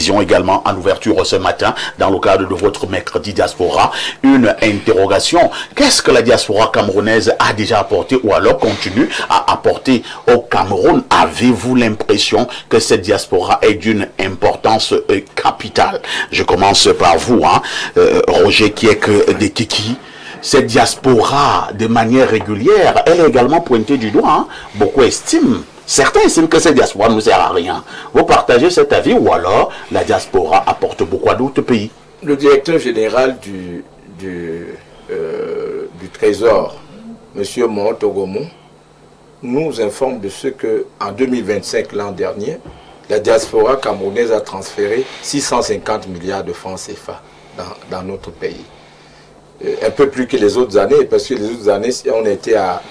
précision également en ouverture ce matin, dans le cadre de votre mercredi diaspora, une interrogation. Qu'est-ce que la diaspora camerounaise a déjà apporté ou alors continue à apporter au Cameroun? Avez-vous l'impression que cette diaspora est d'une importance capitale? Je commence par vous, Roger Kiek de Kiki. Cette diaspora, de manière régulière, elle est également pointée du doigt. Beaucoup estiment, certains estiment que cette diaspora ne sert à rien. Vous partagez cet avis ou alors la diaspora apporte beaucoup à d'autres pays? Le directeur général du Trésor, M. Montogomou, nous informe de ce qu'en 2025, l'an dernier, la diaspora camerounaise a transféré 650 milliards de francs CFA dans notre pays. Un peu plus que les autres années, parce que les autres années, on était à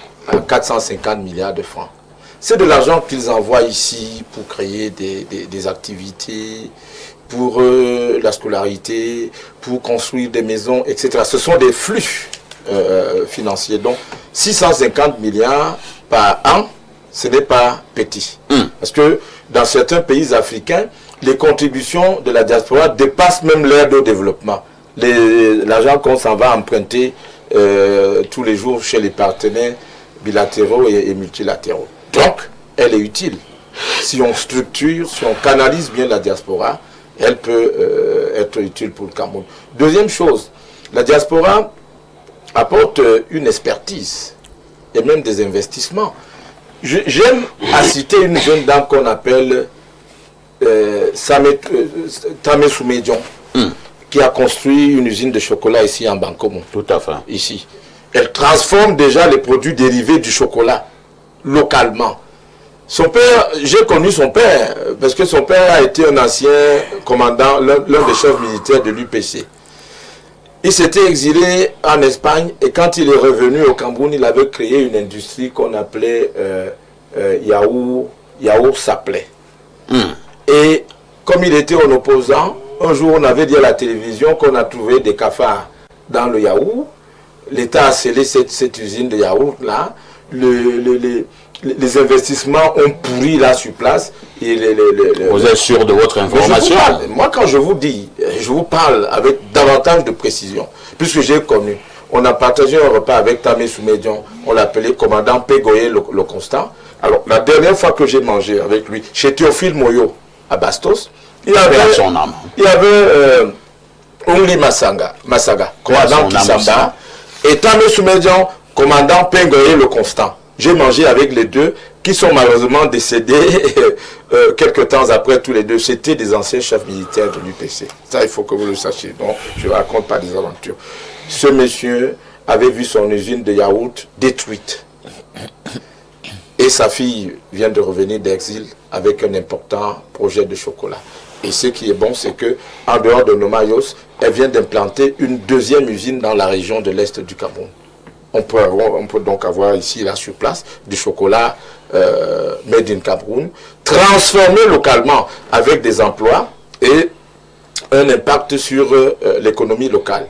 450 milliards de francs. C'est de l'argent qu'ils envoient ici pour créer des activités, pour la scolarité, pour construire des maisons, etc. Ce sont des flux financiers. Donc, 650 milliards par an, ce n'est pas petit. Parce que dans certains pays africains, les contributions de la diaspora dépassent même l'aide au développement. L'argent qu'on s'en va emprunter tous les jours chez les partenaires bilatéraux et multilatéraux. Donc, elle est utile. Si on structure, si on canalise bien la diaspora, elle peut être utile pour le Cameroun. Deuxième chose, la diaspora apporte une expertise et même des investissements. J'aime à citer une jeune dame qu'on appelle Tamé Soumedion, qui a construit une usine de chocolat ici en Bankomo. Tout à fait. Ici. Elle transforme déjà les produits dérivés du chocolat localement. Son père, j'ai connu son père, parce que son père a été un ancien commandant, l'un des chefs militaires de l'UPC. Il s'était exilé en Espagne et quand il est revenu au Cameroun, il avait créé une industrie qu'on appelait Yaourt Sapley. Et comme il était un opposant, un jour on avait dit à la télévision qu'on a trouvé des cafards dans le yaourt. L'État a scellé cette usine de yaourt-là. Les investissements ont pourri là sur place. Et vous êtes sûr de votre information? Moi, quand je vous dis, je vous parle avec davantage de précision, puisque j'ai connu. On a partagé un repas avec Tamé Soumedion, on l'appelait commandant Pégoye le Constant. Alors, la dernière fois que j'ai mangé avec lui, chez Théophile Moyo, à Bastos, il y avait Ongli Massaga, commandant Kisamba, et Tamé Soumedion, commandant Pégoye le Constant. J'ai mangé avec les deux, qui sont malheureusement décédés quelques temps après tous les deux. C'était des anciens chefs militaires de l'UPC. Ça, il faut que vous le sachiez. Donc, je ne raconte pas des aventures. Ce monsieur avait vu son usine de yaourt détruite. Et sa fille vient de revenir d'exil avec un important projet de chocolat. Et ce qui est bon, c'est que en dehors de Nomayos, elle vient d'implanter une deuxième usine dans la région de l'Est du Cameroun. On peut donc avoir ici, là, sur place, du chocolat made in Cameroun, transformé localement avec des emplois et un impact sur l'économie locale.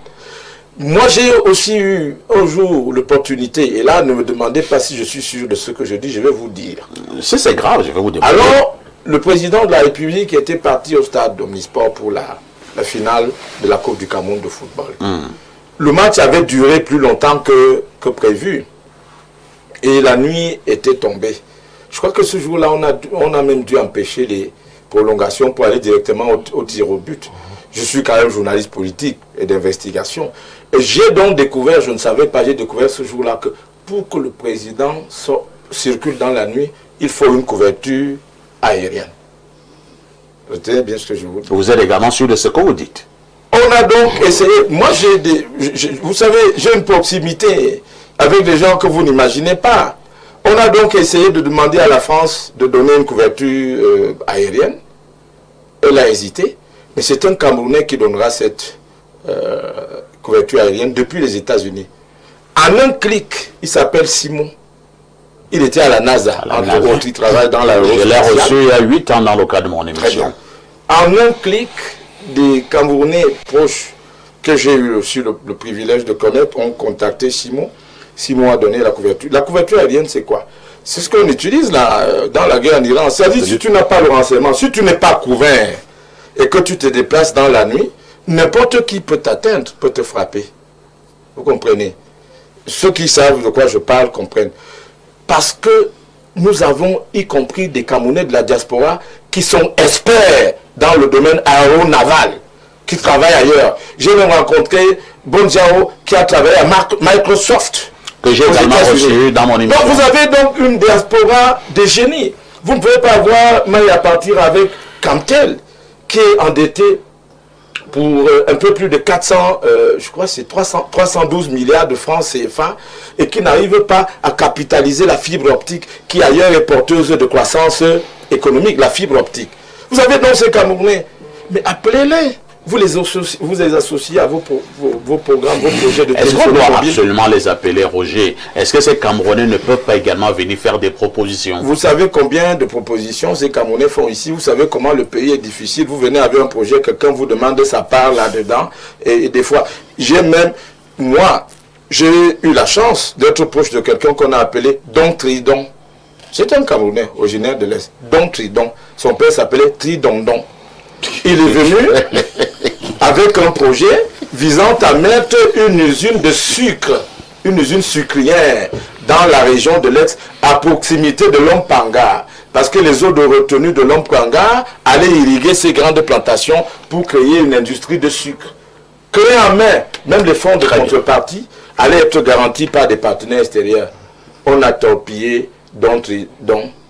Moi, j'ai aussi eu un jour l'opportunité, et là, ne me demandez pas si je suis sûr de ce que je dis, je vais vous dire. Si c'est grave, je vais vous demander. Alors, le président de la République était parti au stade d'Omnisport pour la finale de la Coupe du Cameroun de football. Le match avait duré plus longtemps que prévu. Et la nuit était tombée. Je crois que ce jour-là, on a même dû empêcher les prolongations pour aller directement au tir au but. Je suis quand même journaliste politique et d'investigation. Et j'ai donc découvert, je ne savais pas, j'ai découvert ce jour-là que pour que le président circule dans la nuit, il faut une couverture aérienne. Retenez bien ce que je vous dis. Vous êtes également sûr de ce que vous dites? On a donc essayé, moi vous savez, j'ai une proximité avec des gens que vous n'imaginez pas. On a donc essayé de demander à la France de donner une couverture aérienne. Elle a hésité, mais c'est un Camerounais qui donnera cette couverture aérienne depuis les États-Unis. En un clic, il s'appelle Simon. Il était à la NASA, entre autres, il travaille dans l'aérospatiale. Je l'ai reçu il y a 8 ans dans le cadre de mon émission. En un clic, des Camerounais proches que j'ai eu aussi le privilège de connaître ont contacté Simon. Simon a donné la couverture. La couverture aérienne, c'est quoi? C'est ce qu'on utilise là, dans la guerre en Iran. C'est-à-dire, si tu n'as pas le renseignement, si tu n'es pas couvert, et que tu te déplaces dans la nuit, n'importe qui peut t'atteindre, peut te frapper. Vous comprenez? Ceux qui savent de quoi je parle comprennent. Parce que nous avons, y compris des Camerounais de la diaspora, qui sont experts dans le domaine aéronaval, qui travaillent ailleurs. J'ai même rencontré Bonjao qui a travaillé à Microsoft. Que j'ai également reçu dans mon émission. Donc vous avez donc une diaspora de génie. Vous ne pouvez pas avoir maille à partir avec Camtel, qui est endetté pour un peu plus de 400, je crois que c'est 312 milliards de francs CFA, et qui n'arrive pas à capitaliser la fibre optique, qui ailleurs est porteuse de croissance économique, la fibre optique. Vous avez donc ces Camerounais, mais appelez-les. Vous les associez à vos programmes, vos projets de Est-ce qu'on doit absolument les appeler, Roger? Est-ce que ces Camerounais ne peuvent pas également venir faire des propositions? Vous savez combien de propositions ces Camerounais font ici? Vous savez comment le pays est difficile. Vous venez avec un projet, quelqu'un vous demande sa part là-dedans. Et des fois, moi, j'ai eu la chance d'être proche de quelqu'un qu'on a appelé Don Tridon. C'est un Camerounais originaire de l'Est. Don Tridon. Son père s'appelait Tridondon. Il est venu avec un projet visant à mettre une usine de sucre, une usine sucrière dans la région de l'Est, à proximité de l'Ompanga. Parce que les eaux de retenue de l'Ompanga allaient irriguer ces grandes plantations pour créer une industrie de sucre. Créer en main, même les fonds de contrepartie allaient être garantis par des partenaires extérieurs. On a torpillé Don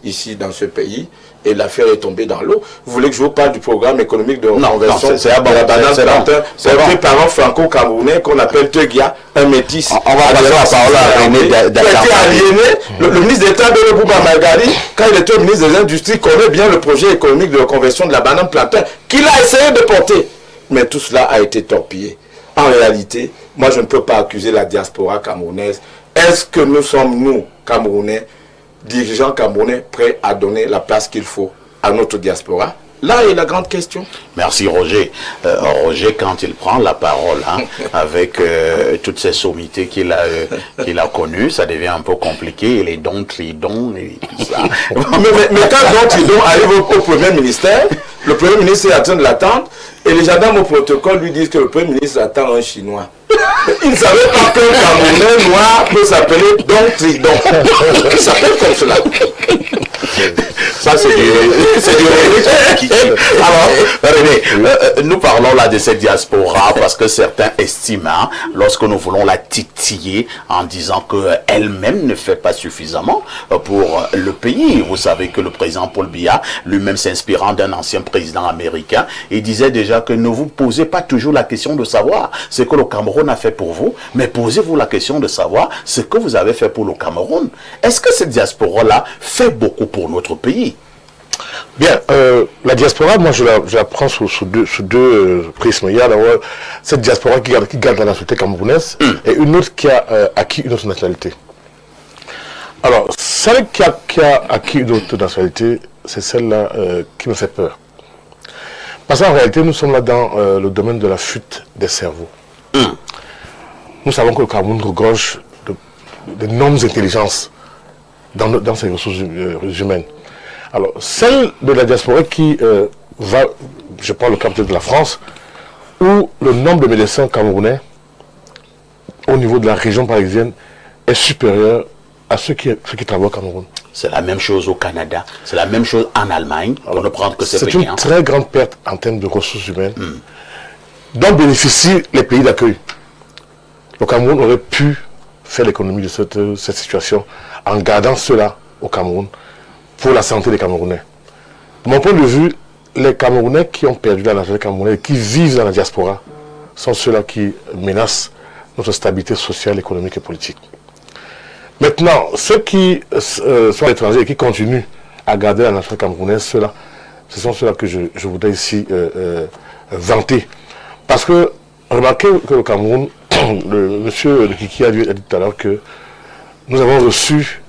ici dans ce pays. Et l'affaire est tombée dans l'eau. Vous voulez que je vous parle du programme économique de reconversion de la banane plantain? C'est un parent franco-camerounais qu'on appelle Tegia, un métis. On va passer la parole à René aliéné. Le ministre d'État de Bouba Margari, quand il était au ministre des Industries, connaît bien le projet économique de reconversion de la banane plantain qu'il a essayé de porter. Mais tout cela a été torpillé. En réalité, moi je ne peux pas accuser la diaspora camerounaise. Est-ce que nous sommes, nous, Camerounais, dirigeants camerounais prêts à donner la place qu'il faut à notre diaspora? Là est la grande question. Merci Roger. Roger, quand il prend la parole, avec toutes ces sommités qu'il a connues, ça devient un peu compliqué. Et les dons, tridons et tout ça. mais quand Don Tridon arrive au Premier ministère, le Premier ministre est en train de l'attendre, et les gendarmes au protocole lui disent que le Premier ministre attend un Chinois. Il ne savait pas qu'un Camerounais noir peut s'appeler Don Tridon. Il s'appelle comme cela. Ça, c'est du Alors, René, nous parlons là de cette diaspora parce que certains estiment, lorsque nous voulons la titiller en disant qu'elle-même ne fait pas suffisamment pour le pays. Vous savez que le président Paul Biya, lui-même s'inspirant d'un ancien président américain, il disait déjà que ne vous posez pas toujours la question de savoir ce que le Cameroun a fait pour vous, mais posez-vous la question de savoir ce que vous avez fait pour le Cameroun. Est-ce que cette diaspora-là fait beaucoup pour notre pays? Bien, la diaspora, moi je la prends sous deux prismes. Il y a d'abord cette diaspora qui garde la nationalité camerounaise et une autre qui a acquis une autre nationalité. Alors, celle qui a acquis une autre nationalité, c'est celle-là qui me fait peur. Parce qu'en réalité, nous sommes là dans le domaine de la fuite des cerveaux. Nous savons que le Cameroun regorge d'énormes intelligences dans ses ressources humaines. Alors, celle de la diaspora qui va, je prends le cas peut-être de la France, où le nombre de médecins camerounais au niveau de la région parisienne est supérieur à ceux qui travaillent au Cameroun. C'est la même chose au Canada, c'est la même chose en Allemagne, pour ne prendre que ces pays. C'est une très grande perte en termes de ressources humaines, dont bénéficient les pays d'accueil. Le Cameroun aurait pu faire l'économie de cette situation en gardant cela au Cameroun pour la santé des Camerounais. De mon point de vue, les Camerounais qui ont perdu la nationalité camerounaise, qui vivent dans la diaspora, sont ceux-là qui menacent notre stabilité sociale, économique et politique. Maintenant, ceux qui sont à l'étranger et qui continuent à garder la nationalité camerounaise, ce sont ceux-là que je voudrais ici vanter. Parce que, remarquez que le Cameroun, monsieur de Kiki a dit tout à l'heure que nous avons reçu,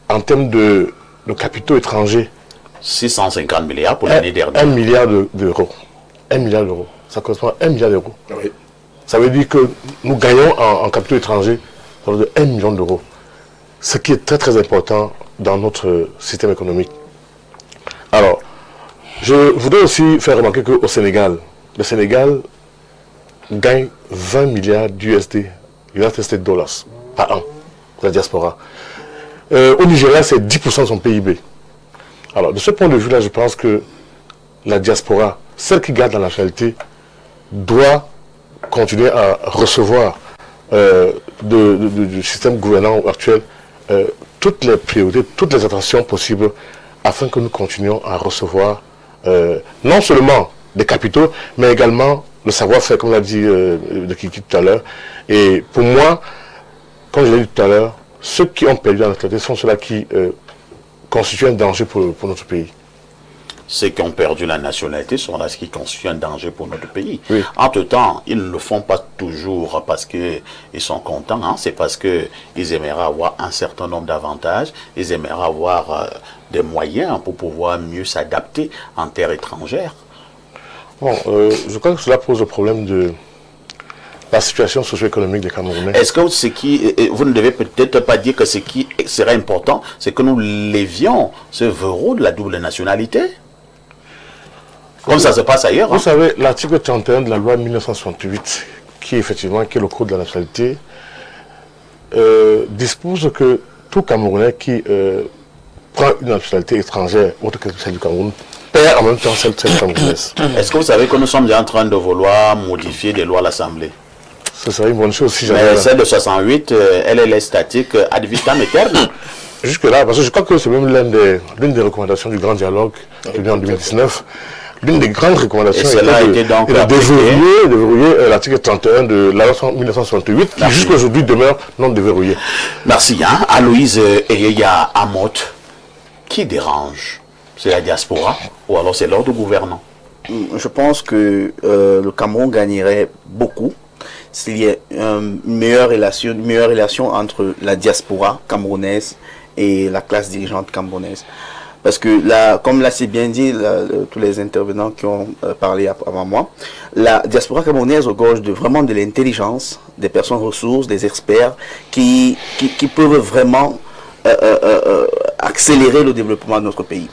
en termes de capitaux étrangers, 650 milliards pour l'année dernière. 1 milliard d'euros. 1 milliard d'euros. Ça correspond à 1 milliard d'euros. Oui. Ça veut dire que nous gagnons en capitaux étrangers de 1 million d'euros. Ce qui est très très important dans notre système économique. Alors, Je voudrais aussi faire remarquer qu'au Sénégal, le Sénégal gagne 20 milliards d'USD, United States Dollars, par an, la diaspora. Au Nigeria, c'est 10% de son PIB. Alors, de ce point de vue-là, je pense que la diaspora, celle qui garde la nationalité, doit continuer à recevoir du système gouvernant actuel toutes les priorités, toutes les attentions possibles afin que nous continuions à recevoir non seulement des capitaux, mais également le savoir-faire, comme l'a dit de Kiki tout à l'heure. Et pour moi, comme je l'ai dit tout à l'heure, ceux qui ont perdu la nationalité sont ceux-là qui constituent un danger pour notre pays. Ceux qui ont perdu la nationalité sont là, ce qui constitue un danger pour notre pays. Oui. Entre-temps, ils ne le font pas toujours parce qu'ils sont contents, hein. C'est parce qu'ils aimeraient avoir un certain nombre d'avantages, ils aimeraient avoir des moyens pour pouvoir mieux s'adapter en terre étrangère. Bon, je crois que cela pose le problème de la situation socio-économique des Camerounais. Est-ce que vous ne devez peut-être pas dire que ce qui serait important, c'est que nous lévions ce verrou de la double nationalité? Comme ça se passe ailleurs. Vous savez, l'article 31 de la loi 1968, qui est le code de la nationalité, dispose que tout Camerounais qui prend une nationalité étrangère, autre que celle du Cameroun, perd en même temps celle camerounaise. Est-ce que vous savez que nous sommes en train de vouloir modifier des lois à l'Assemblée? Ce serait une bonne chose si Mais jamais... celle de 68, elle est statique ad vitam aeternam. Jusque-là, parce que je crois que c'est même l'une des recommandations du grand dialogue tenu en 2019. L'une des grandes recommandations était de déverrouiller l'article 31 de la loi 1968, qui jusqu'aujourd'hui demeure non déverrouillé. Merci. Hein? Aloïse Eyeya Amot, qui dérange? C'est la diaspora ou alors c'est l'ordre gouvernant? Je pense que le Cameroun gagnerait beaucoup s'il y a une meilleure relation entre la diaspora camerounaise et la classe dirigeante camerounaise. Parce que là, comme l'a si bien dit tous les intervenants qui ont parlé avant moi, la diaspora camerounaise regorge vraiment de l'intelligence, des personnes ressources, des experts qui peuvent vraiment accélérer le développement de notre pays.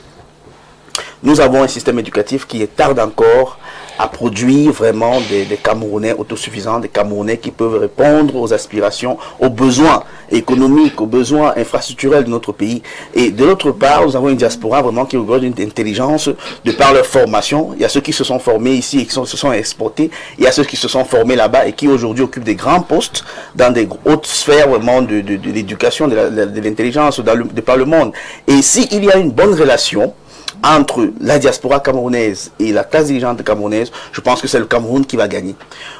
Nous avons un système éducatif qui tarde encore à produire vraiment des Camerounais autosuffisants, des Camerounais qui peuvent répondre aux aspirations, aux besoins économiques, aux besoins infrastructurels de notre pays. Et de l'autre part, nous avons une diaspora vraiment qui regorge d'une intelligence de par leur formation. Il y a ceux qui se sont formés ici et qui se sont exportés. Il y a ceux qui se sont formés là-bas et qui aujourd'hui occupent des grands postes dans des hautes sphères vraiment de l'éducation, de l'intelligence de par le monde. Et s'il y a une bonne relation entre la diaspora camerounaise et la classe dirigeante camerounaise, je pense que c'est le Cameroun qui va gagner.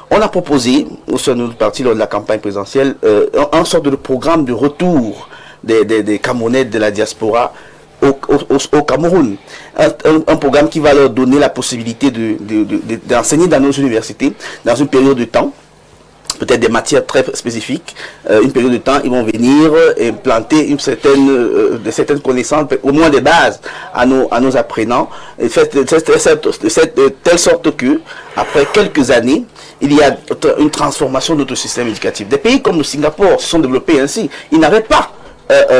On a proposé, au sein de notre parti lors de la campagne présidentielle, un sorte de programme de retour des Camerounais de la diaspora au Cameroun. Un programme qui va leur donner la possibilité d'enseigner dans nos universités dans une période de temps, peut-être des matières très spécifiques, une période de temps, ils vont venir et planter certaines connaissances, au moins des bases à nos apprenants, de telle sorte que, après quelques années, il y a une transformation de notre système éducatif. Des pays comme le Singapour se sont développés ainsi. Ils n'avaient pas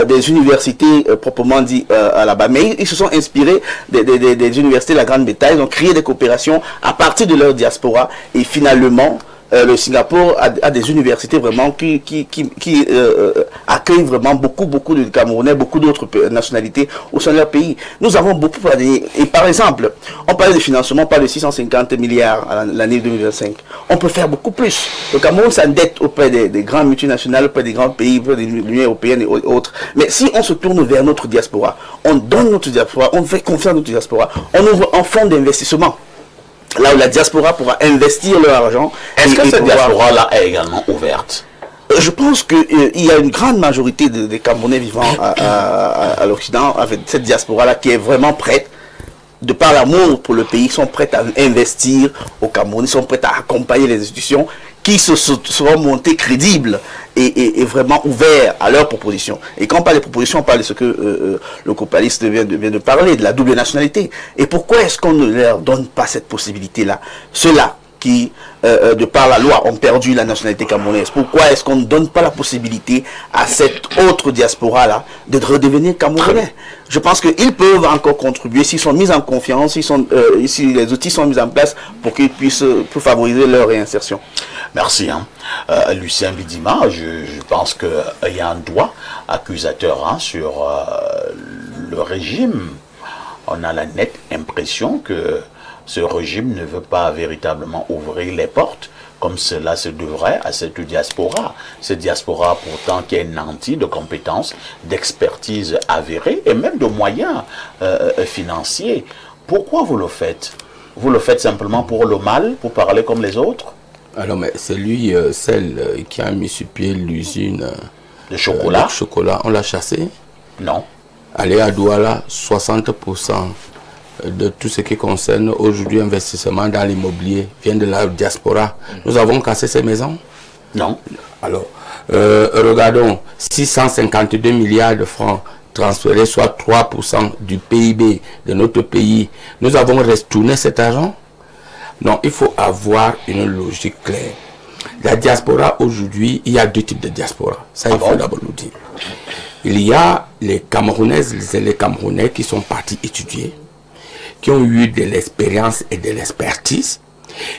des universités proprement dit là-bas, mais ils se sont inspirés des universités de la Grande-Bretagne, ils ont créé des coopérations à partir de leur diaspora et finalement, le Singapour a des universités vraiment qui accueillent vraiment beaucoup de Camerounais, beaucoup d'autres nationalités au sein de leur pays. Nous avons beaucoup à dire. Et par exemple, on parlait de financement, on parle de 650 milliards à l'année 2025. On peut faire beaucoup plus. Le Cameroun s'endette auprès des grandes multinationales, auprès des grands pays, auprès de l'Union européenne et autres. Mais si on se tourne vers notre diaspora, on donne notre diaspora, on fait confiance à notre diaspora, on ouvre un fonds d'investissement. Là où la diaspora pourra investir leur argent. Est-ce que cette diaspora-là est également ouverte? Je pense qu'il y a une grande majorité des Camerounais vivant à l'Occident avec cette diaspora-là qui est vraiment prête, de par l'amour pour le pays, sont prêts à investir au Cameroun, ils sont prêts à accompagner les institutions qui seront montées crédibles et vraiment ouverts à leurs propositions. Et quand on parle des propositions, on parle de ce que le copaliste vient de parler, de la double nationalité. Et pourquoi est-ce qu'on ne leur donne pas cette possibilité-là? Ceux-là qui, de par la loi, ont perdu la nationalité camerounaise? Pourquoi est-ce qu'on ne donne pas la possibilité à cette autre diaspora-là de redevenir camerounais? Je pense qu'ils peuvent encore contribuer s'ils sont mis en confiance, si les outils sont mis en place pour qu'ils puissent pour favoriser leur réinsertion. Merci. Lucien Bidima, je pense qu'il y a un doigt accusateur sur le régime. On a la nette impression que ce régime ne veut pas véritablement ouvrir les portes comme cela se devrait à cette diaspora. Cette diaspora pourtant qui est nantie de compétences, d'expertise avérée et même de moyens financiers. Pourquoi vous le faites? Vous le faites simplement pour le mal, pour parler comme les autres? Alors, mais c'est lui, celle qui a mis sur pied l'usine de chocolat. On l'a chassé? Non. Allez à Douala, 60% de tout ce qui concerne aujourd'hui investissement dans l'immobilier vient de la diaspora. Nous avons cassé ces maisons? Non. Alors, regardons, 652 milliards de francs transférés, soit 3% du PIB de notre pays. Nous avons retourné cet argent? Non, il faut avoir une logique claire. La diaspora aujourd'hui, il y a deux types de diaspora. Ça, il faut d'abord nous dire. Il y a les Camerounaises et les Camerounais qui sont partis étudier, qui ont eu de l'expérience et de l'expertise,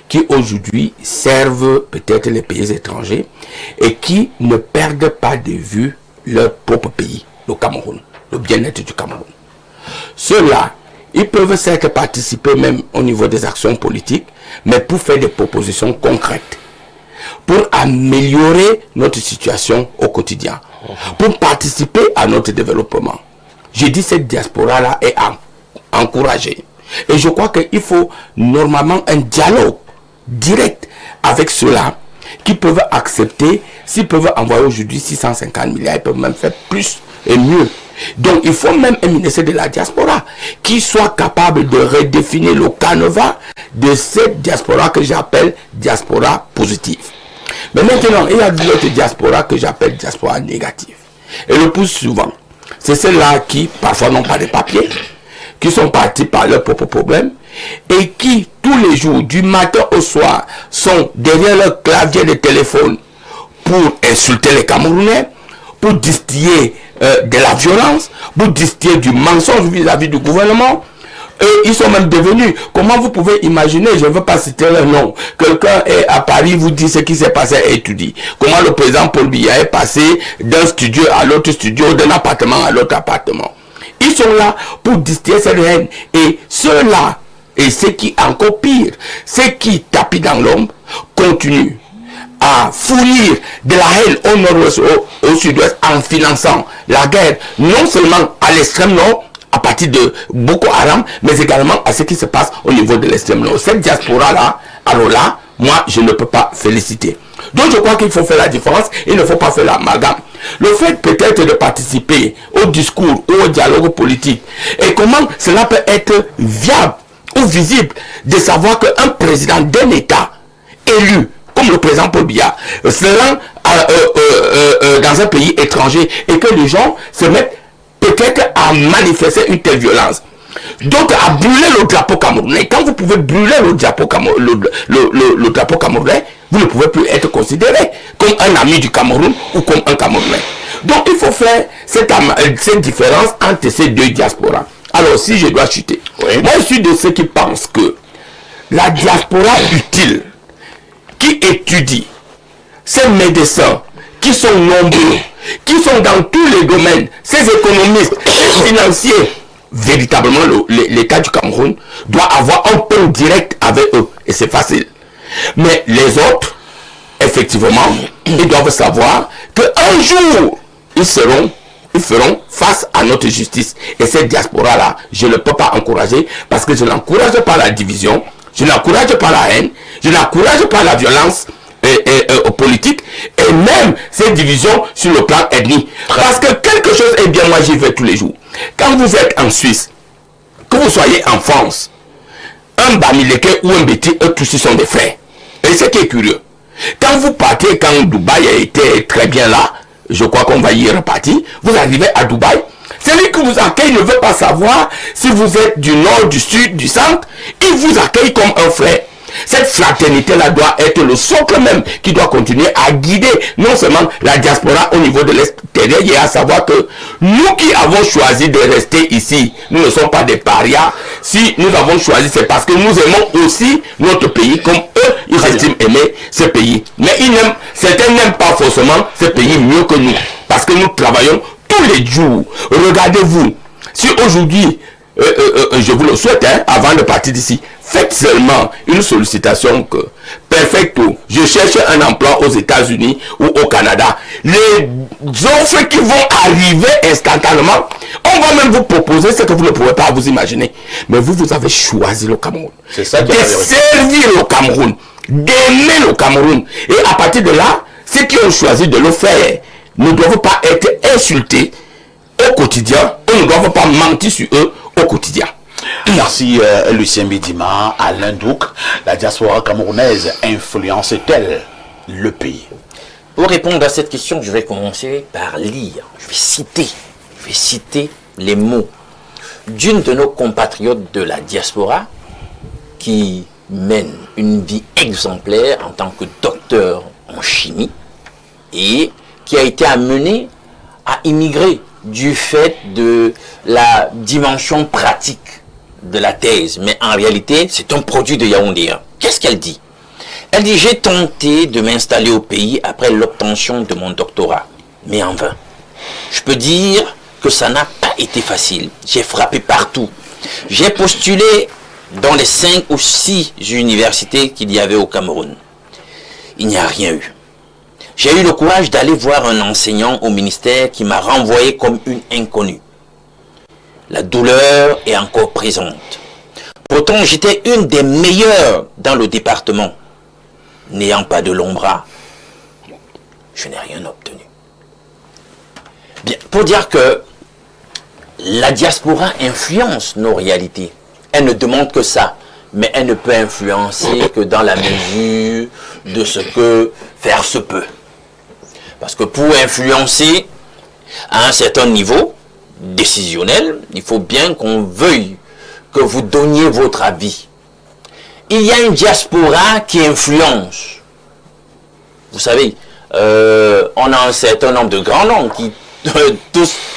qui aujourd'hui servent peut-être les pays étrangers et qui ne perdent pas de vue leur propre pays, le Cameroun, le bien-être du Cameroun. Ceux-là, ils peuvent certes participer même au niveau des actions politiques, mais pour faire des propositions concrètes, pour améliorer notre situation au quotidien, pour participer à notre développement. J'ai dit cette diaspora-là est encouragée. Et je crois qu'il faut normalement un dialogue direct avec ceux-là qui peuvent accepter, s'ils peuvent envoyer aujourd'hui 650 milliards, ils peuvent même faire plus et mieux. Donc il faut même un ministère de la diaspora qui soit capable de redéfinir le canevas de cette diaspora que j'appelle diaspora positive. Mais maintenant, il y a d'autres diaspora que j'appelle diaspora négative. Et le plus souvent, c'est celles-là qui parfois n'ont pas de papiers, qui sont partis par leurs propres problèmes et qui, tous les jours, du matin au soir, sont derrière leur clavier de téléphone pour insulter les Camerounais, pour distiller de la violence, pour distiller du mensonge vis-à-vis du gouvernement. Et ils sont même devenus, comment vous pouvez imaginer, je ne veux pas citer leur nom, quelqu'un est à Paris, vous dit ce qui s'est passé à Étudie. Comment le président Paul Biya est passé d'un studio à l'autre studio, d'un appartement à l'autre appartement. Ils sont là pour distiller cette haine. Et ceux-là, et ceux qui, encore pire, ceux qui tapent dans l'ombre, continuent à fournir de la haine au nord-ouest, au sud-ouest, en finançant la guerre, non seulement à l'extrême nord, à partir de Boko Haram, mais également à ce qui se passe au niveau de l'extrême nord. Cette diaspora-là, alors là, moi, je ne peux pas féliciter. Donc, je crois qu'il faut faire la différence, il ne faut pas faire l'amalgame. Le fait peut-être de participer au discours ou au dialogue politique, et comment cela peut être viable ou visible de savoir qu'un président d'un État élu, comme le président Paul Biya, se rend dans un pays étranger et que les gens se mettent peut-être à manifester une telle violence. Donc à brûler le drapeau camerounais. Quand vous pouvez brûler le drapeau camerounais, vous ne pouvez plus être considéré comme un ami du Cameroun ou comme un Camerounais. Donc il faut faire cette différence entre ces deux diasporas. Alors si je dois chuter, moi je suis de ceux qui pensent que la diaspora utile, qui étudie, ces médecins qui sont nombreux, qui sont dans tous les domaines, ces économistes, ces financiers, véritablement l'État du Cameroun doit avoir un pont direct avec eux. Et c'est facile. Mais les autres, effectivement, ils doivent savoir qu'un jour, ils feront face à notre justice. Et cette diaspora-là, je ne peux pas encourager parce que je n'encourage pas la division, je n'encourage pas la haine, je n'encourage pas la violence politique et même ces divisions sur le plan ethnique. Parce que quelque chose est bien, moi j'y vais tous les jours. Quand vous êtes en Suisse, que vous soyez en France, un Bamileke ou un Béti, eux tous ils sont des frères. Et ce qui est curieux, quand vous partez, quand Dubaï a été très bien là, je crois qu'on va y repartir, vous arrivez à Dubaï, celui qui vous accueille ne veut pas savoir si vous êtes du nord, du sud, du centre, il vous accueille comme un frère. Cette fraternité-là doit être le socle même qui doit continuer à guider non seulement la diaspora au niveau de l'extérieur, et à savoir que nous qui avons choisi de rester ici, nous ne sommes pas des parias. Si nous avons choisi, c'est parce que nous aimons aussi notre pays comme eux, ils estiment aimer ce pays. Mais certains n'aiment pas forcément ce pays mieux que nous, parce que nous travaillons tous les jours. Regardez-vous, si aujourd'hui, je vous le souhaite, hein, avant de partir d'ici, faites seulement une sollicitation que, perfecto, je cherche un emploi aux États-Unis ou au Canada. Les offres qui vont arriver instantanément, on va même vous proposer ce que vous ne pouvez pas vous imaginer. Mais vous avez choisi le Cameroun. C'est ça qui de servir le Cameroun, d'aimer le Cameroun. Et à partir de là, ceux qui ont choisi de le faire ne doivent pas être insultés au quotidien, on ne doit pas mentir sur eux au quotidien. Merci Lucien Bidima. Alain Douk, la diaspora camerounaise influence-t-elle le pays? Pour répondre à cette question, je vais commencer par lire. Je vais citer les mots d'une de nos compatriotes de la diaspora qui mène une vie exemplaire en tant que docteur en chimie et qui a été amenée à immigrer du fait de la dimension pratique de la thèse. Mais en réalité, c'est un produit de Yaoundé. Qu'est-ce qu'elle dit? Elle dit, j'ai tenté de m'installer au pays après l'obtention de mon doctorat, mais en vain. Je peux dire que ça n'a pas été facile. J'ai frappé partout. J'ai postulé dans les 5 ou 6 universités qu'il y avait au Cameroun. Il n'y a rien eu. J'ai eu le courage d'aller voir un enseignant au ministère qui m'a renvoyé comme une inconnue. La douleur est encore présente. Pourtant, j'étais une des meilleures dans le département. N'ayant pas de long bras, je n'ai rien obtenu. Bien, pour dire que la diaspora influence nos réalités. Elle ne demande que ça, mais elle ne peut influencer que dans la mesure de ce que faire se peut. Parce que pour influencer à un certain niveau décisionnel, il faut bien qu'on veuille que vous donniez votre avis. Il y a une diaspora qui influence. Vous savez, on a un certain nombre de grands noms qui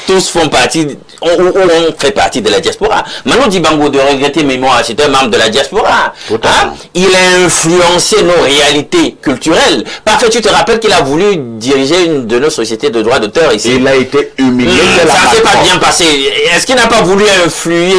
tous font partie, on fait partie de la diaspora. Manu Dibango, de regretter mémoire, c'est un membre de la diaspora. Hein? Il a influencé nos réalités culturelles. Parfait, tu te rappelles qu'il a voulu diriger une de nos sociétés de droits d'auteur ici. Il a été humilié. Ça s'est pas bien passé. Est-ce qu'il n'a pas voulu influer?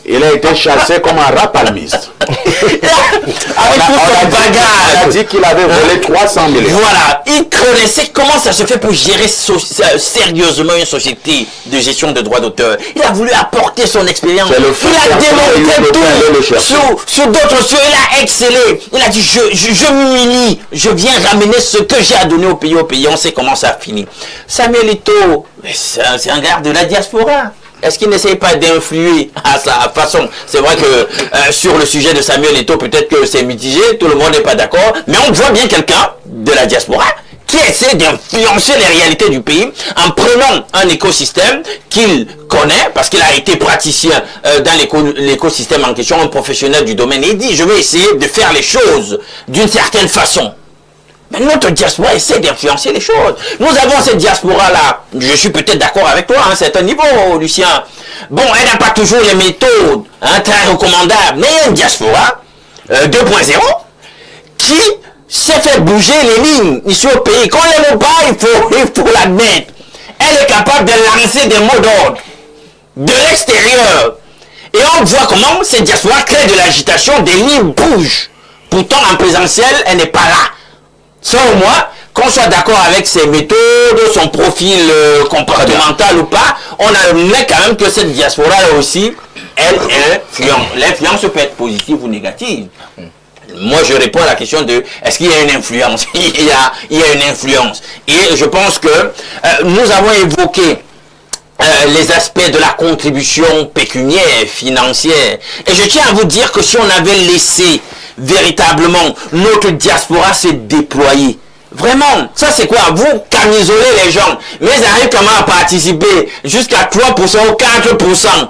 Il a été chassé comme un rat palmiste. Avec toute cette bagarre. On a dit qu'il avait volé 300 millions. Voilà. Il connaissait comment ça se fait pour gérer sérieusement une société de gestion de droits d'auteur. Il a voulu apporter son expérience. Il a démontré tout. Sur d'autres cieux, il a excellé. Il a dit, je m'humilie. Je viens ramener ce que j'ai à donner au pays. On sait comment ça a fini. Samuel Eto'o, c'est un gars de la diaspora. Est-ce qu'il n'essaye pas d'influer à sa façon? C'est vrai que sur le sujet de Samuel Eto'o, peut-être que c'est mitigé, tout le monde n'est pas d'accord, mais on voit bien quelqu'un de la diaspora qui essaie d'influencer les réalités du pays en prenant un écosystème qu'il connaît, parce qu'il a été praticien dans l'écosystème en question, un professionnel du domaine, et il dit, je vais essayer de faire les choses d'une certaine façon. Mais notre diaspora essaie d'influencer les choses. Nous avons cette diaspora-là. Je suis peut-être d'accord avec toi à un certain niveau, Lucien. Bon, elle n'a pas toujours les méthodes très recommandables. Mais il y a une diaspora 2.0 qui s'est fait bouger les lignes ici au pays. Qu'on l'aime ou pas, il faut l'admettre. Elle est capable de lancer des mots d'ordre de l'extérieur. Et on voit comment cette diaspora crée de l'agitation, des lignes bougent. Pourtant, en présentiel, elle n'est pas là. Selon moi, qu'on soit d'accord avec ses méthodes, son profil comportemental ou pas, on admet quand même que cette diaspora-là aussi, elle influence. L'influence peut être positive ou négative. Moi, je réponds à la question de est-ce qu'il y a une influence? Il y a une influence. Et je pense que nous avons évoqué les aspects de la contribution pécuniaire, financière. Et je tiens à vous dire que si on avait laissé véritablement notre diaspora se déployer, vraiment, ça c'est quoi? Vous camisolez les gens, mais ils arrivent comment à participer jusqu'à 3% ou 4%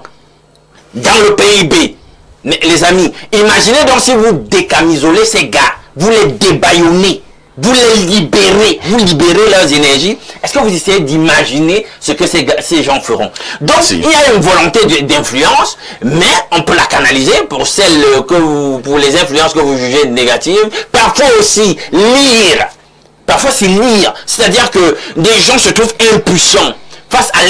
dans le PIB. Mais les amis, imaginez donc si vous décamisolez ces gars, vous les débaillonnez, vous les libérez, vous libérez leurs énergies. Est-ce que vous essayez d'imaginer ce que ces gens feront? Donc, il y a une volonté d'influence, mais on peut la canaliser pour pour les influences que vous jugez négatives. Parfois aussi, lire. Parfois, c'est lire. C'est-à-dire que des gens se trouvent impuissants face à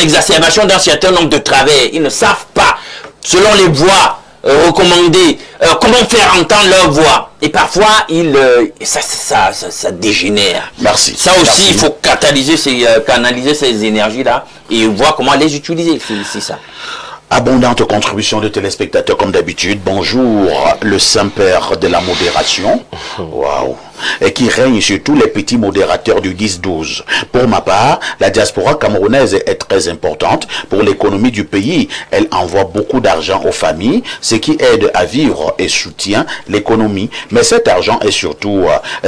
l'exacerbation d'un certain nombre de travers. Ils ne savent pas, selon les voies recommandées, comment faire entendre leur voix. Et parfois, ça dégénère. Merci. Ça aussi, il faut canaliser ces énergies-là et voir comment les utiliser. C'est ça. Abondante contribution de téléspectateurs comme d'habitude. Bonjour, le Saint-Père de la modération. Waouh. Et qui règne sur tous les petits modérateurs du 10-12. Pour ma part, la diaspora camerounaise est très importante pour l'économie du pays. Elle envoie beaucoup d'argent aux familles, ce qui aide à vivre et soutient l'économie. Mais cet argent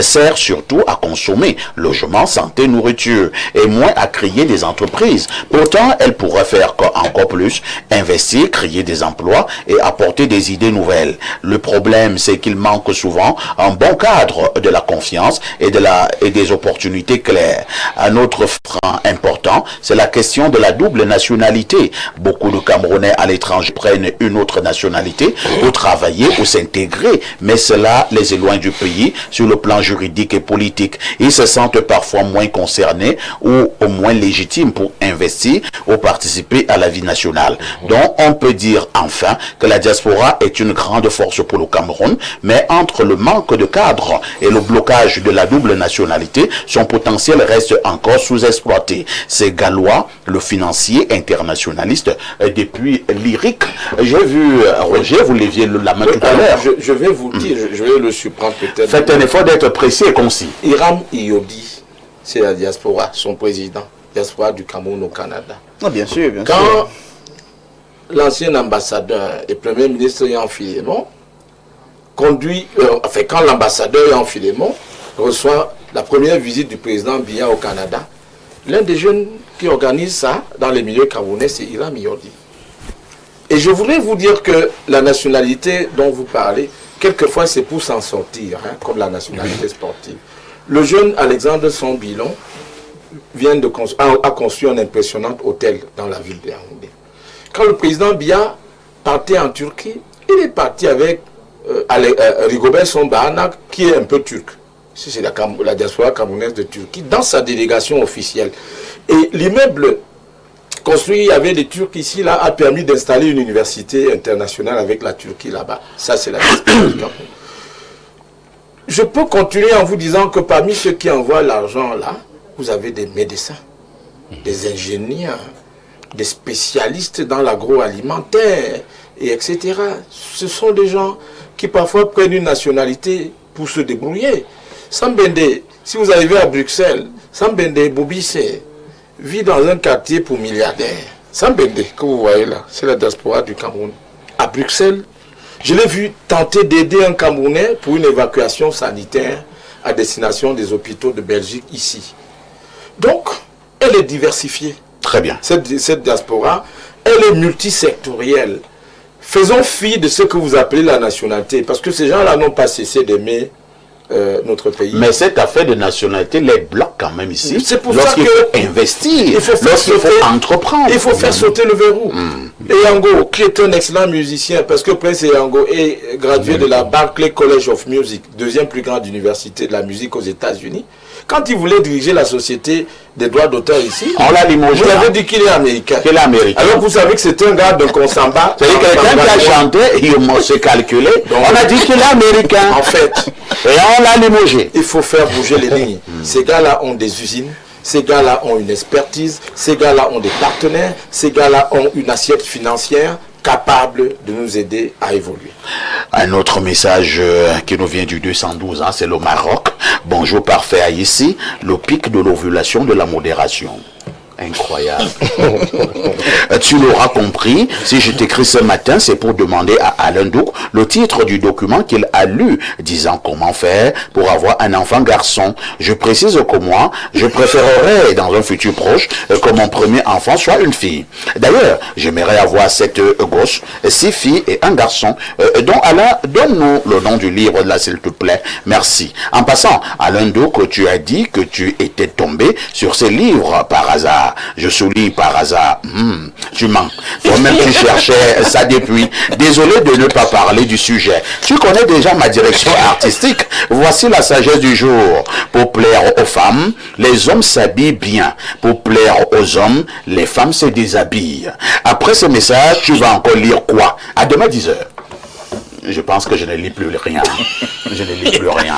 sert surtout à consommer logement, santé, nourriture et moins à créer des entreprises. Pourtant, elle pourrait faire encore plus, investir, créer des emplois et apporter des idées nouvelles. Le problème, c'est qu'il manque souvent un bon cadre de la confiance et des opportunités claires. Un autre frein important, c'est la question de la double nationalité. Beaucoup de Camerounais à l'étranger prennent une autre nationalité pour travailler ou s'intégrer, mais cela les éloigne du pays sur le plan juridique et politique. Ils se sentent parfois moins concernés ou au moins légitimes pour investir ou participer à la vie nationale. Donc, on peut dire enfin que la diaspora est une grande force pour le Cameroun, mais entre le manque de cadre et le blocage de la double nationalité, son potentiel reste encore sous-exploité. C'est Gallois, le financier internationaliste, depuis lyrique. J'ai vu, Roger, vous leviez la main tout à l'heure. Je vais vous dire, je vais le surprendre peut-être. Faites un effort d'être précis et concis. Hiram Iyodi, c'est la diaspora, son président, diaspora du Cameroun au Canada. Ah, bien sûr, bien sûr. Quand l'ancien ambassadeur et premier ministre Yan Filémon quand l'ambassadeur Yan Filémon reçoit la première visite du président Biya au Canada, l'un des jeunes qui organise ça dans les milieux camerounais, c'est Hiram Iyodi. Et je voudrais vous dire que la nationalité dont vous parlez, quelquefois c'est pour s'en sortir, hein, comme la nationalité sportive. Le jeune Alexandre Sombilon a construit un impressionnant hôtel dans la ville de Yaoundé. Quand le président Biya partait en Turquie, il est parti avec Rigobert Sombana, qui est un peu turc. C'est la diaspora camerounaise de Turquie, dans sa délégation officielle. Et l'immeuble construit avec les Turcs ici, là, a permis d'installer une université internationale avec la Turquie là-bas. Ça, c'est la diaspora du Cameroun. Je peux continuer en vous disant que parmi ceux qui envoient l'argent là, vous avez des médecins, des ingénieurs, des spécialistes dans l'agroalimentaire, et etc. Ce sont des gens qui parfois prennent une nationalité pour se débrouiller. Sambende, si vous arrivez à Bruxelles, Sambende Bobissé vit dans un quartier pour milliardaires. Sambende, que vous voyez là, c'est la diaspora du Cameroun. À Bruxelles, je l'ai vu tenter d'aider un Camerounais pour une évacuation sanitaire à destination des hôpitaux de Belgique ici. Donc, elle est diversifiée. Très bien. Cette diaspora, elle est multisectorielle. Faisons fi de ce que vous appelez la nationalité, parce que ces gens-là n'ont pas cessé d'aimer notre pays. Mais cette affaire de nationalité les bloque quand même ici. C'est pour ça qu'il faut investir, lorsqu'il faut entreprendre. Il faut faire sauter le verrou. Et Yango, qui est un excellent musicien, parce que Prince Yango est gradué de la Berklee College of Music, deuxième plus grande université de la musique aux États-Unis. Quand il voulait diriger la société des droits d'auteur ici, on l'a limogé. Vous avez dit qu'il est américain. Qu'il est américain. Alors vous savez que c'est un gars de Consamba. C'est quelqu'un qui a chanté, il s'est calculé. On a dit qu'il est américain. En fait. Et on l'a limogé. Il faut faire bouger les lignes. Ces gars-là ont des usines. Ces gars-là ont une expertise. Ces gars-là ont des partenaires. Ces gars-là ont une assiette financière capable de nous aider à évoluer. Un autre message qui nous vient du 212, hein, c'est le Maroc. Bonjour parfait à ici, le pic de l'ovulation de la modération. Incroyable. Tu l'auras compris, si je t'écris ce matin, c'est pour demander à Alain Douk le titre du document qu'il a lu, disant comment faire pour avoir un enfant garçon. Je précise que moi, je préférerais dans un futur proche que mon premier enfant soit une fille. D'ailleurs, j'aimerais avoir 7 gosses, 6 filles et un garçon. Donc Alain, donne-nous le nom du livre là, s'il te plaît. Merci. En passant, Alain Douk, tu as dit que tu étais tombé sur ces livres par hasard. Je souligne par hasard. Tu mens. Toi-même, tu cherchais ça depuis. Désolé de ne pas parler du sujet. Tu connais déjà ma direction artistique. Voici la sagesse du jour. Pour plaire aux femmes, les hommes s'habillent bien. Pour plaire aux hommes, les femmes se déshabillent. Après ce message, tu vas encore lire quoi? À demain 10h. Je pense que je ne lis plus rien. Je ne lis plus rien.